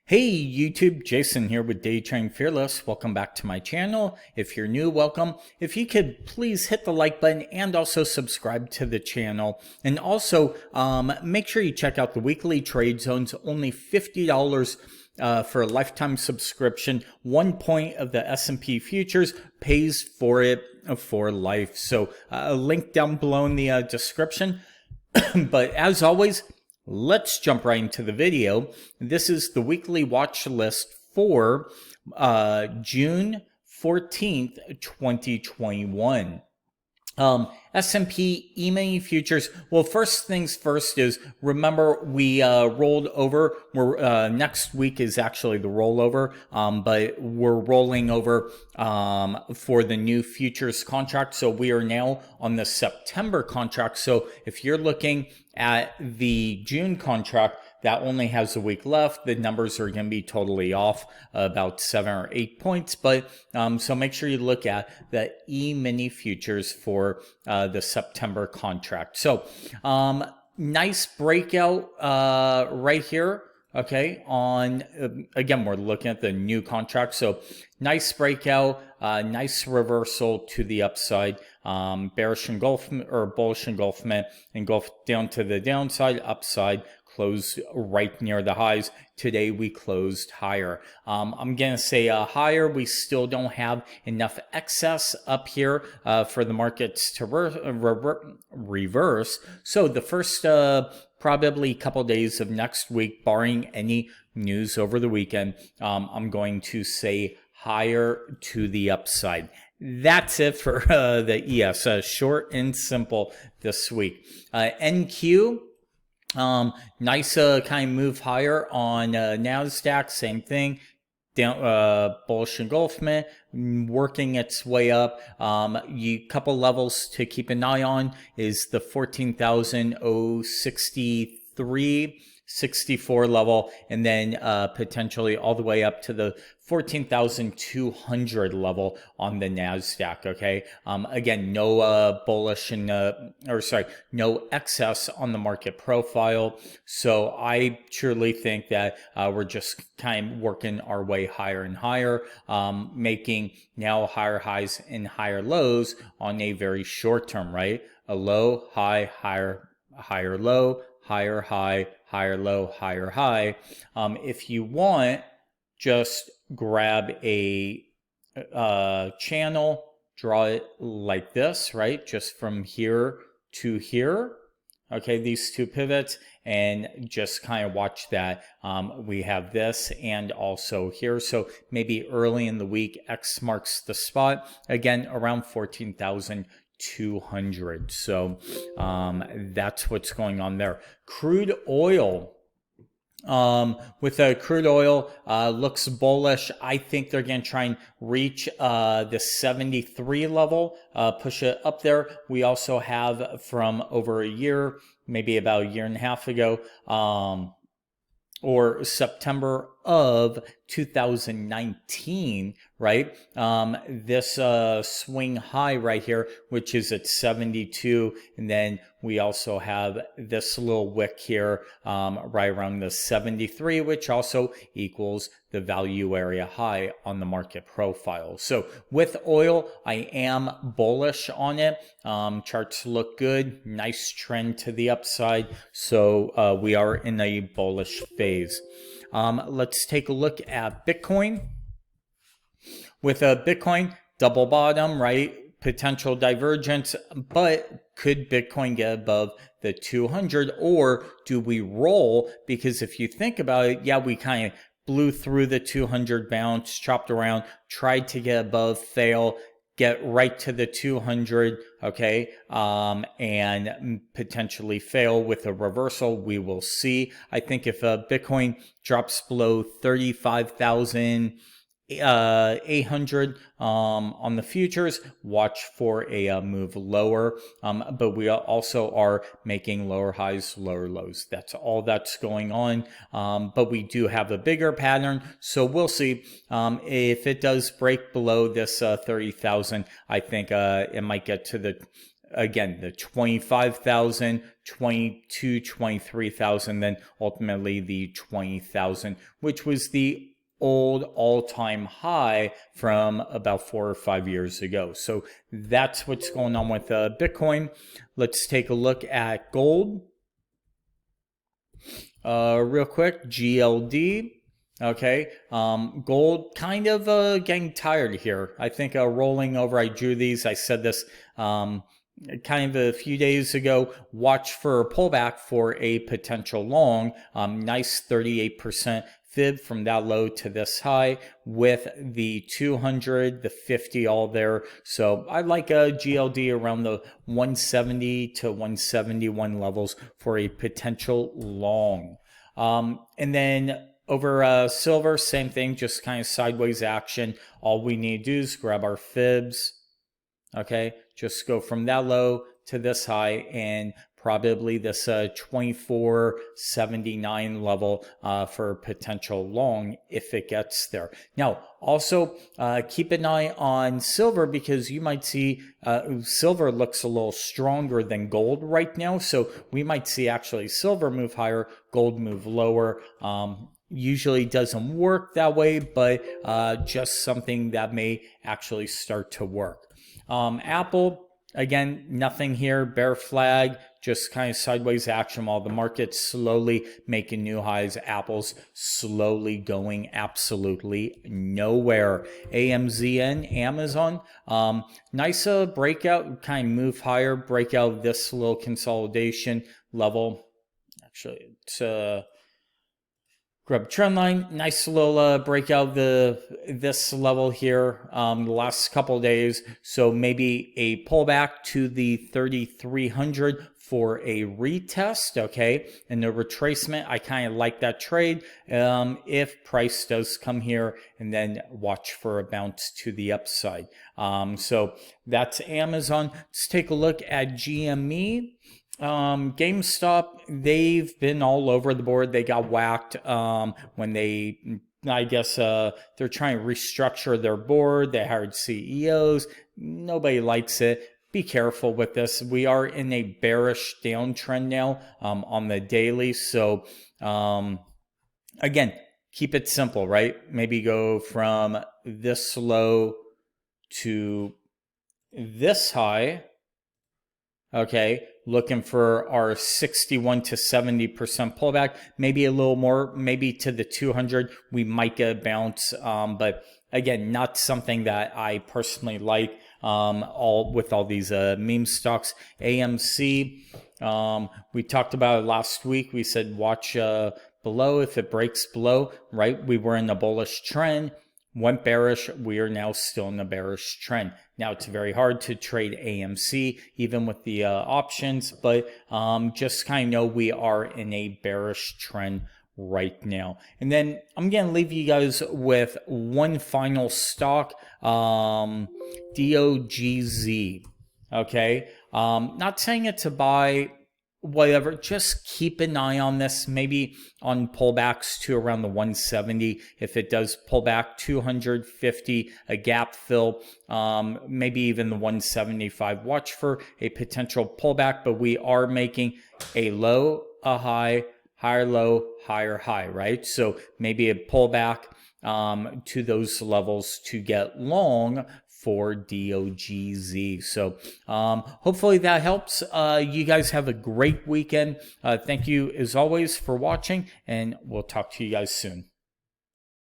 Hey YouTube, Jason here with DayTradingFearless. Welcome back to my channel. If you're new, welcome. If you could please hit the like button and also subscribe to the channel. And also make sure you check out the weekly trade zones, only $50 for a lifetime subscription. 1 point of the S&P futures pays for it for life. So a link down below in the description. But as always, let's jump right into the video. This is the weekly watch list for June 14th, 2021. S&P Emini futures. Well, first things first is remember we rolled over. Next week is actually the rollover, but we're rolling over for the new futures contract. So we are now on the September contract. So if you're looking at the June contract, that only has a week left. The numbers are going to be totally off about 7 or 8 points, but so make sure you look at the E-mini futures for the September contract. So nice breakout right here. Okay, on again, we're looking at the new contract. So nice breakout, nice reversal to the upside, bearish engulfment or bullish engulfment, engulf down to the downside, upside, closed right near the highs. Today we closed higher. I'm gonna say higher. We still don't have enough excess up here for the markets to reverse. So the first probably couple days of next week, barring any news over the weekend, I'm going to say higher to the upside. That's it for the ES. Short and simple this week. NQ. Nice kind of move higher on Nasdaq, same thing. Down, bullish engulfment, working its way up. Couple levels to keep an eye on is the 14,063, 64 level, and then potentially all the way up to the 14,200 level on the Nasdaq. Okay. Again, no bullish and no excess on the market profile. So I truly think that we're just kind of working our way higher and higher, making now higher highs and higher lows on a very short term, right? A low, high, higher, higher, low, higher, high, higher, low, higher, high. If you want, just grab a channel, draw it like this, right? Just from here to here. Okay, these two pivots, and just kind of watch that. We have this and also here. So maybe early in the week, X marks the spot. Again, around 14,200. So that's what's going on there. Crude oil. With crude oil, looks bullish. I think they're going to try and reach the 73 level, push it up there. We also have from over a year, maybe about a year and a half ago, or September of 2019, right? This swing high right here, which is at 72, and then we also have this little wick here right around the 73, which also equals the value area high on the market profile. So with oil, I am bullish on it. Charts look good, nice trend to the upside. So we are in a bullish phase. Let's take a look at Bitcoin. With Bitcoin, double bottom, right? Potential divergence, but could Bitcoin get above the 200, or do we roll? Because if you think about it, yeah, we kind of blew through the 200 bounce, chopped around, tried to get above, fail, get right to the 200, okay, and potentially fail with a reversal. We will see. I think if Bitcoin drops below 35,800 on the futures, watch for a move lower, but we also are making lower highs, lower lows. That's all that's going on, but we do have a bigger pattern, so we'll see. If it does break below this 30,000, I think it might get to the again, the 25,000, 22, 23,000, then ultimately the 20,000, which was the old all-time high from about 4 or 5 years ago. So that's what's going on with Bitcoin. Let's take a look at gold real quick. GLD. Okay, gold kind of getting tired here. I think rolling over. I drew these. I said this kind of a few days ago. Watch for a pullback for a potential long. Nice 38% fib from that low to this high with the 200, the 50 all there. So I like a GLD around the 170 to 171 levels for a potential long. And then over silver, same thing, just kind of sideways action. All we need to do is grab our fibs. Okay, just go from that low to this high and probably this 24.79 level for potential long if it gets there. Now, also keep an eye on silver because you might see silver looks a little stronger than gold right now. So we might see actually silver move higher, gold move lower. Usually doesn't work that way, but just something that may actually start to work. Apple, again, nothing here, bear flag, just kind of sideways action while the market's slowly making new highs. Apple's slowly going absolutely nowhere. AMZN, Amazon, nice breakout, kind of move higher, break out this little consolidation level. Actually, it's grab trend line, nice little breakout this level here the last couple of days. So maybe a pullback to the 3,300 for a retest, okay? And the retracement, I kind of like that trade if price does come here, and then watch for a bounce to the upside. So that's Amazon. Let's take a look at GME. GameStop, they've been all over the board. They got whacked when they, I guess they're trying to restructure their board. They hired CEOs. Nobody likes it. Be careful with this. We are in a bearish downtrend now on the daily. So again, keep it simple, right? Maybe go from this low to this high. Okay, looking for our 61 to 70% pullback, maybe a little more, maybe to the 200, we might get a bounce. But again, not something that I personally like with all these meme stocks. AMC, we talked about it last week. We said watch below if it breaks below, right? We were in a bullish trend. Went bearish, we are now still in the bearish trend. Now it's very hard to trade AMC even with the options, but just kind of know we are in a bearish trend right now. And then I'm going to leave you guys with one final stock, DOGZ. Okay, not saying it to buy, whatever, just keep an eye on this, maybe on pullbacks to around the 170. If it does pull back 250, a gap fill, maybe even the 175. Watch for a potential pullback, but we are making a low, a high, higher low, higher high, right? So maybe a pullback to those levels to get long for DOGZ. So hopefully that helps. You guys have a great weekend. Thank you as always for watching, and we'll talk to you guys soon.